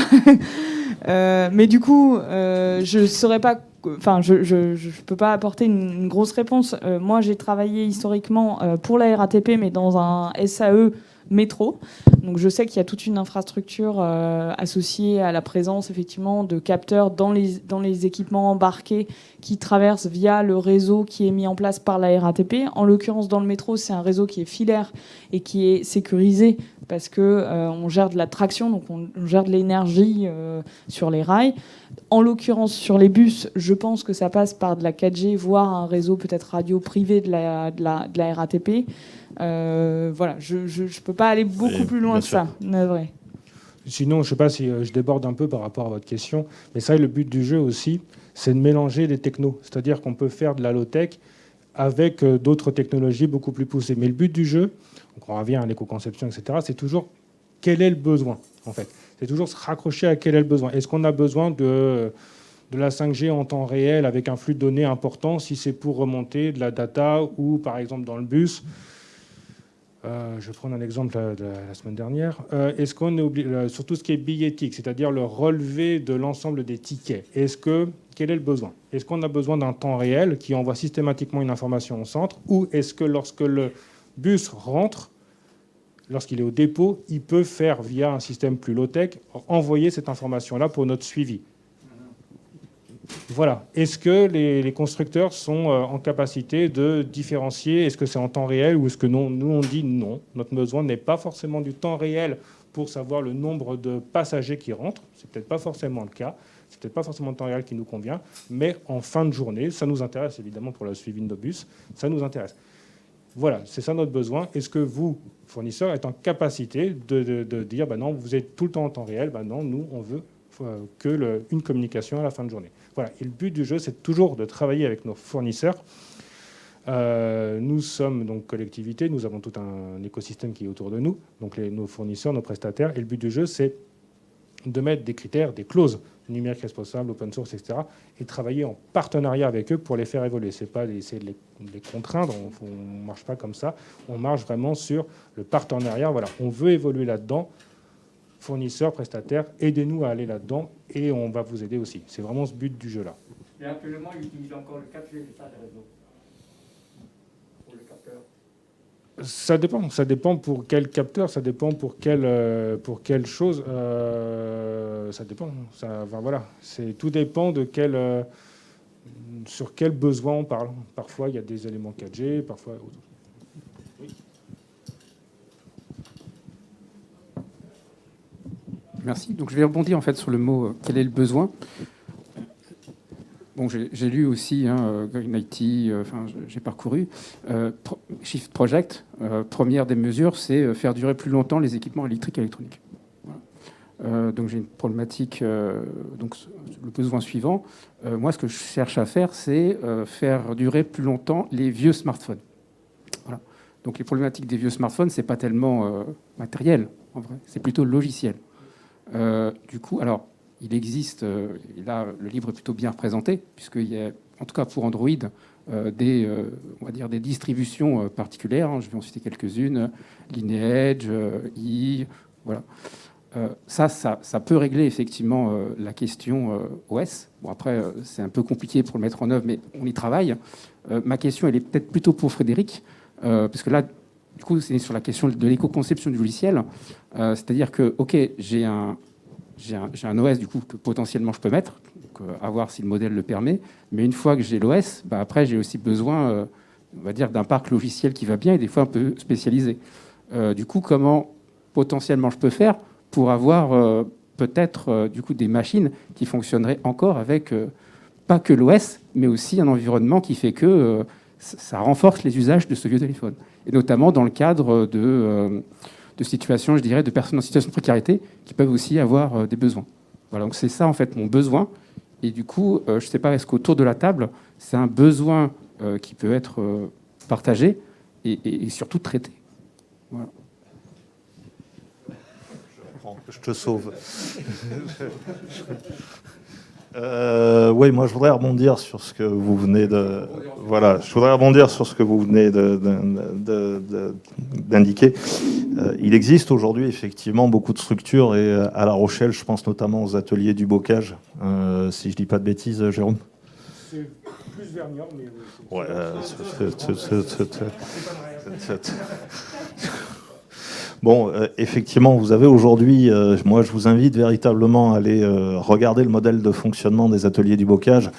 Mais du coup, je saurais pas... Enfin, je peux pas apporter une grosse réponse. Moi, j'ai travaillé historiquement pour la RATP, mais dans un SAE métro. Donc je sais qu'il y a toute une infrastructure associée à la présence effectivement de capteurs dans les équipements embarqués qui traversent via le réseau qui est mis en place par la RATP. En l'occurrence, dans le métro, c'est un réseau qui est filaire et qui est sécurisé parce que on gère de la traction, donc on gère de l'énergie sur les rails. En l'occurrence, sur les bus, je pense que ça passe par de la 4G, voire un réseau peut-être radio privé de la RATP. Voilà, je ne peux pas aller beaucoup plus loin que ça, navré. Sinon, je ne sais pas si je déborde un peu par rapport à votre question, mais ça, le but du jeu aussi, c'est de mélanger les technos. C'est-à-dire qu'on peut faire de la low-tech avec d'autres technologies beaucoup plus poussées. Mais le but du jeu, donc on revient à l'éco-conception, etc., c'est toujours quel est le besoin, en fait. C'est toujours se raccrocher à quel est le besoin. Est-ce qu'on a besoin de la 5G en temps réel avec un flux de données important, si c'est pour remonter de la data ou, par exemple, dans le bus. Je vais prendre un exemple de la semaine dernière. Est-ce qu'on est obligé, sur tout ce qui est billettique, c'est-à-dire le relevé de l'ensemble des tickets, quel est le besoin? Est-ce qu'on a besoin d'un temps réel qui envoie systématiquement une information au centre, ou est-ce que lorsque le bus rentre, lorsqu'il est au dépôt, il peut faire, via un système plus low-tech, envoyer cette information-là pour notre suivi? Voilà. Est-ce que les constructeurs sont en capacité de différencier? Est-ce que c'est en temps réel ou est-ce que non? Nous, on dit non. Notre besoin n'est pas forcément du temps réel pour savoir le nombre de passagers qui rentrent. C'est peut-être pas forcément le cas. C'est peut-être pas forcément le temps réel qui nous convient. Mais en fin de journée, ça nous intéresse évidemment pour le suivi de nos bus. Ça nous intéresse. Voilà, c'est ça notre besoin. Est-ce que vous, fournisseurs, êtes en capacité de dire bah non, vous êtes tout le temps en temps réel? Bah non, nous, on veut une communication à la fin de journée. Voilà. Et le but du jeu, c'est toujours de travailler avec nos fournisseurs. Nous sommes donc collectivité, nous avons tout un écosystème qui est autour de nous, donc nos fournisseurs, nos prestataires. Et le but du jeu, c'est de mettre des critères, des clauses numériques responsables, open source, etc. et travailler en partenariat avec eux pour les faire évoluer. Ce n'est pas essayer de les contraindre, on ne marche pas comme ça. On marche vraiment sur le partenariat. Voilà. On veut évoluer là-dedans. Fournisseurs, prestataires, aidez-nous à aller là-dedans et on va vous aider aussi. C'est vraiment ce but du jeu-là. Et actuellement, ils utilisent encore le 4G, c'est ça, les réseaux pour le capteur? Ça dépend pour quel capteur, ça dépend pour quelle chose. Ça dépend. Voilà. Tout dépend de sur quel besoin on parle. Parfois, il y a des éléments 4G, parfois... Oui. Merci. Donc je vais rebondir en fait sur le mot quel est le besoin. Bon, j'ai lu aussi Green IT, j'ai parcouru. Shift Project, première des mesures, c'est faire durer plus longtemps les équipements électriques et électroniques. Voilà. Donc j'ai une problématique, donc le besoin suivant. Moi, ce que je cherche à faire, c'est faire durer plus longtemps les vieux smartphones. Voilà. Donc les problématiques des vieux smartphones, c'est pas tellement matériel, en vrai, c'est plutôt logiciel. Du coup, alors, il existe, et là, le livre est plutôt bien représenté, puisqu'il y a, en tout cas pour Android, on va dire des distributions particulières. Hein, je vais en citer quelques-unes. Lineage, voilà. Ça peut régler effectivement la question OS. Bon, après, c'est un peu compliqué pour le mettre en œuvre, mais on y travaille. Ma question, elle est peut-être plutôt pour Frédéric, parce que là, du coup, c'est sur la question de l'éco-conception du logiciel. C'est-à-dire que, OK, j'ai un OS du coup, que potentiellement je peux mettre, donc, à voir si le modèle le permet. Mais une fois que j'ai l'OS, après, j'ai aussi besoin, on va dire, d'un parc logiciel qui va bien et des fois un peu spécialisé. Du coup, comment potentiellement je peux faire pour avoir peut-être du coup des machines qui fonctionneraient encore avec pas que l'OS, mais aussi un environnement qui fait que ça renforce les usages de ce vieux téléphone. Et notamment dans le cadre de situations, je dirais, de personnes en situation de précarité qui peuvent aussi avoir des besoins. Voilà, donc c'est ça en fait mon besoin. Et du coup, je ne sais pas, est-ce qu'autour de la table, c'est un besoin qui peut être partagé et surtout traité. Voilà. Je te sauve. Oui, moi je voudrais rebondir sur ce que vous venez de. Voilà, je voudrais rebondir sur ce que vous venez d'indiquer. Il existe aujourd'hui effectivement beaucoup de structures et à La Rochelle, je pense notamment aux ateliers du bocage, si je dis pas de bêtises, Jérôme. C'est plus vers Niort, mais. Ouais. Bon, effectivement, vous avez aujourd'hui, moi je vous invite véritablement à aller regarder le modèle de fonctionnement des ateliers du bocage,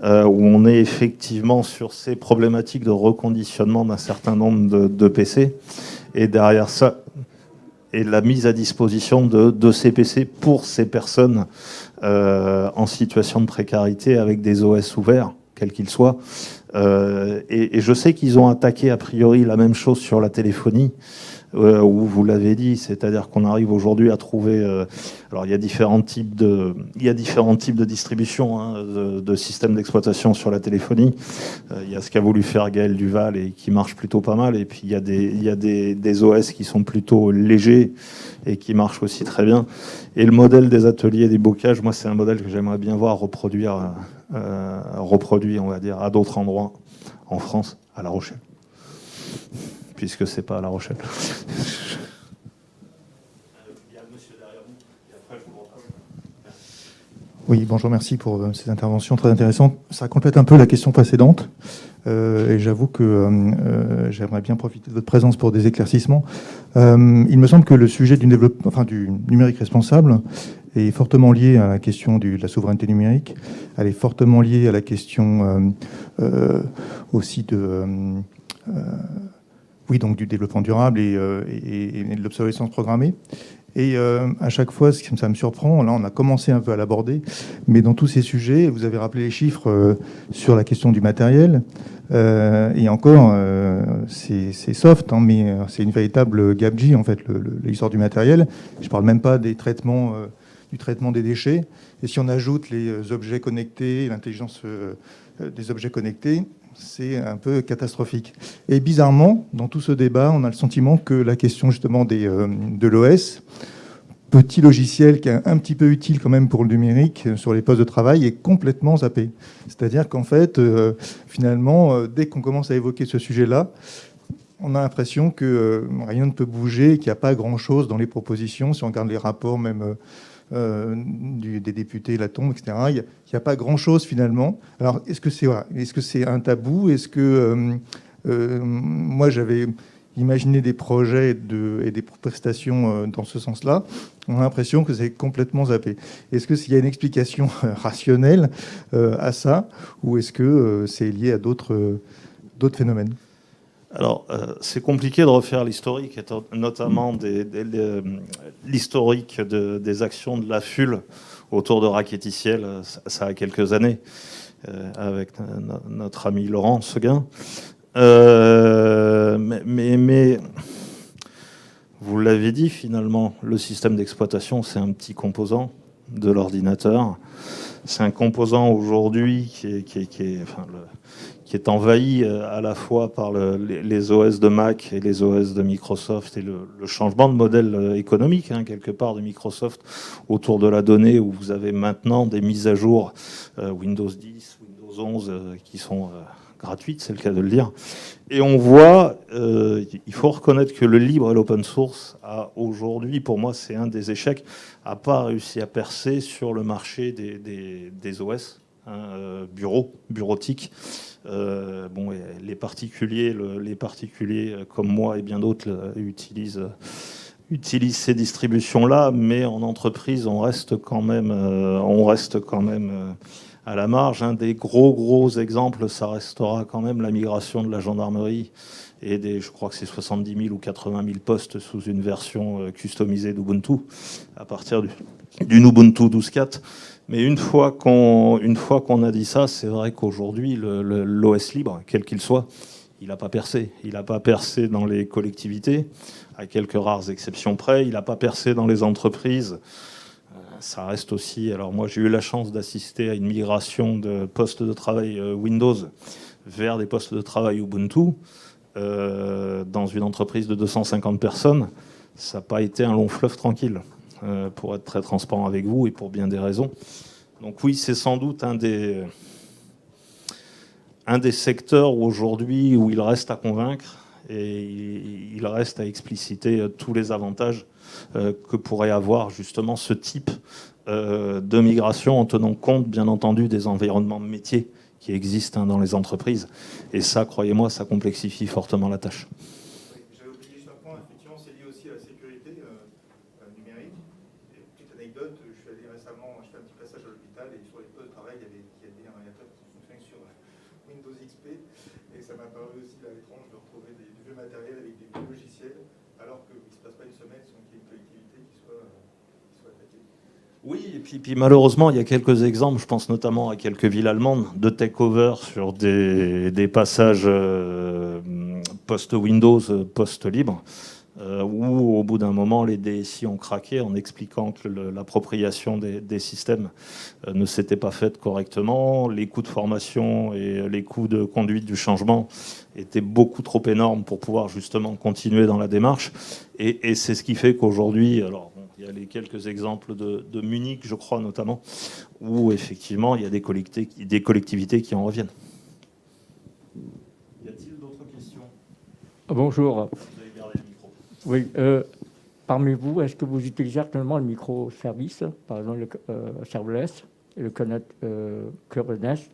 où on est effectivement sur ces problématiques de reconditionnement d'un certain nombre de PC, et derrière ça, et la mise à disposition de ces PC pour ces personnes en situation de précarité avec des OS ouverts, quels qu'ils soient. Et je sais qu'ils ont attaqué a priori la même chose sur la téléphonie. où vous l'avez dit, c'est-à-dire qu'on arrive aujourd'hui à trouver... alors, il y a différents types de distribution, hein, de systèmes d'exploitation sur la téléphonie. Il y a ce qu'a voulu faire Gaël Duval et qui marche plutôt pas mal. Et puis, il y a des OS qui sont plutôt légers et qui marchent aussi très bien. Et le modèle des ateliers des bocages, moi, c'est un modèle que j'aimerais bien voir reproduit, on va dire, à d'autres endroits en France, à La Rochelle. Puisque c'est pas à La Rochelle. Oui, bonjour, merci pour ces interventions très intéressantes. Ça complète un peu la question précédente. Et j'avoue que j'aimerais bien profiter de votre présence pour des éclaircissements. Il me semble que le sujet du développement, enfin, du numérique responsable est fortement lié à la question de la souveraineté numérique. Elle est fortement liée à la question aussi donc du développement durable et de l'obsolescence programmée. Et à chaque fois, ça me surprend, là on a commencé un peu à l'aborder, mais dans tous ces sujets, vous avez rappelé les chiffres sur la question du matériel, et encore, c'est soft, hein, mais c'est une véritable gabegie, en fait, l'histoire du matériel. Je ne parle même pas des traitements, du traitement des déchets. Et si on ajoute les objets connectés, l'intelligence des objets connectés, c'est un peu catastrophique. Et bizarrement, dans tout ce débat, on a le sentiment que la question justement de l'OS, petit logiciel qui est un petit peu utile quand même pour le numérique sur les postes de travail, est complètement zappé. C'est-à-dire qu'en fait, finalement, dès qu'on commence à évoquer ce sujet-là, on a l'impression que rien ne peut bouger, qu'il n'y a pas grand-chose dans les propositions. Si on regarde les rapports même des députés, la tombe, etc., il n'y a pas grand-chose finalement. Alors, est-ce que c'est un tabou? Est-ce que moi, j'avais imaginé des projets et des prestations dans ce sens-là. On a l'impression que c'est complètement zappé. Est-ce qu'il y a une explication rationnelle à ça, ou est-ce que c'est lié à d'autres phénomènes? Alors, c'est compliqué de refaire l'historique, notamment l'historique des actions de la FUL autour de Raketiciel. Ça a quelques années, avec notre ami Laurent Seguin. Mais vous l'avez dit, finalement, le système d'exploitation, c'est un petit composant de l'ordinateur. C'est un composant aujourd'hui qui est envahi à la fois par les OS de Mac et les OS de Microsoft et le changement de modèle économique, hein, quelque part, de Microsoft autour de la donnée, où vous avez maintenant des mises à jour Windows 10, Windows 11 qui sont gratuites, c'est le cas de le dire. Et on voit, il faut reconnaître que le libre et l'open source a aujourd'hui, pour moi, c'est un des échecs, n'a pas réussi à percer sur le marché des OS, hein, bureautiques. Bon, les particuliers comme moi et bien d'autres utilisent ces distributions-là, mais en entreprise, on reste quand même à la marge. Un des gros exemples, ça restera quand même la migration de la gendarmerie et je crois que c'est 70 000 ou 80 000 postes sous une version customisée d'Ubuntu à partir du Ubuntu 12.4. Mais une fois qu'on a dit ça, c'est vrai qu'aujourd'hui, l'OS libre, quel qu'il soit, il n'a pas percé. Il n'a pas percé dans les collectivités, à quelques rares exceptions près. Il n'a pas percé dans les entreprises. Ça reste aussi... Alors moi, j'ai eu la chance d'assister à une migration de postes de travail Windows vers des postes de travail Ubuntu dans une entreprise de 250 personnes. Ça n'a pas été un long fleuve tranquille, pour être très transparent avec vous et pour bien des raisons. Donc oui, c'est sans doute un des secteurs aujourd'hui où il reste à convaincre et il reste à expliciter tous les avantages que pourrait avoir justement ce type de migration en tenant compte, bien entendu, des environnements de métier qui existent dans les entreprises. Et ça, croyez-moi, ça complexifie fortement la tâche. J'avais oublié juste un point, effectivement, c'est lié aussi à la sécurité numérique. Et petite anecdote, je suis allé récemment, je fais un petit passage à l'hôpital et sur les postes de travail, il y avait un ordinateur qui fonctionnait sur Windows XP. Et ça m'a paru aussi étrange de retrouver du vieux matériel avec des vieux logiciels, alors qu'il ne se passe pas une semaine sans qu'il y ait une collectivité qui soit attaquée. Oui, et puis malheureusement, il y a quelques exemples, je pense notamment à quelques villes allemandes, de take-over sur des passages post-Windows, post-libre. où au bout d'un moment, les DSI ont craqué en expliquant que l'appropriation des systèmes ne s'était pas faite correctement. Les coûts de formation et les coûts de conduite du changement étaient beaucoup trop énormes pour pouvoir justement continuer dans la démarche. Et c'est ce qui fait qu'aujourd'hui, alors il y a les quelques exemples de Munich, je crois notamment, où effectivement il y a des collectivités qui en reviennent. Y a-t-il d'autres questions? Bonjour. Vous avez gardé le micro. Oui, parmi vous, est-ce que vous utilisez actuellement le microservice, par exemple le serverless et le Kubernetes,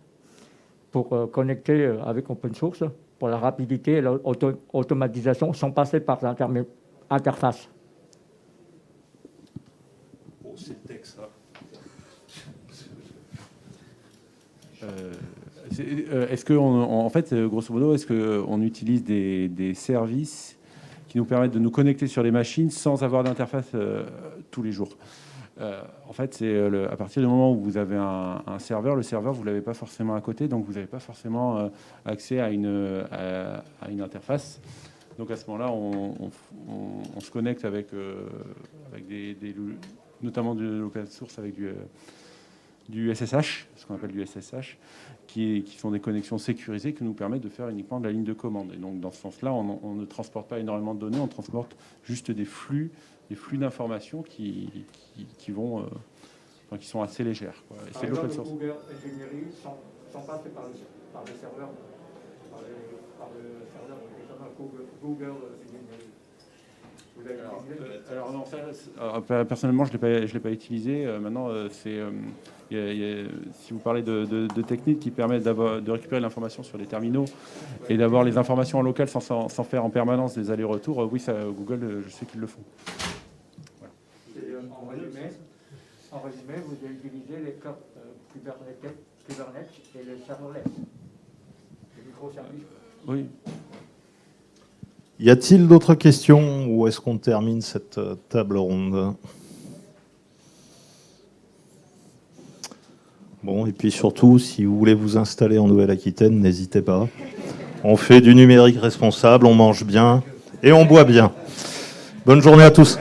pour connecter avec open source, pour la rapidité et l'automatisation sans passer par l'interface? Oh, c'est le texte, ça. Est-ce que, en fait, grosso modo, est-ce qu'on utilise des services qui nous permettent de nous connecter sur les machines sans avoir d'interface tous les jours? En fait, c'est à partir du moment où vous avez un serveur, le serveur, vous ne l'avez pas forcément à côté, donc vous n'avez pas forcément accès à une interface. Donc à ce moment-là, on se connecte avec notamment de l'open source avec du SSH, ce qu'on appelle du SSH, qui sont des connexions sécurisées qui nous permettent de faire uniquement de la ligne de commande. Et donc dans ce sens-là, on ne transporte pas énormément de données, on transporte juste des flux d'informations qui sont assez légères, quoi. Et c'est de l'open source. Google Engineering sans passer par le serveur, par le serveur Google Engineering. Alors non, personnellement, je l'ai pas utilisé. Maintenant, si vous parlez de techniques qui permettent de récupérer l'information sur les terminaux et d'avoir les informations en local sans faire en permanence des allers-retours, oui, ça, Google, je sais qu'ils le font. Voilà. En résumé, vous utilisez les Kubernetes et les serverless, les microservices. Oui. Y a-t-il d'autres questions ou est-ce qu'on termine cette table ronde? Bon, et puis surtout, si vous voulez vous installer en Nouvelle-Aquitaine, n'hésitez pas. On fait du numérique responsable, on mange bien et on boit bien. Bonne journée à tous.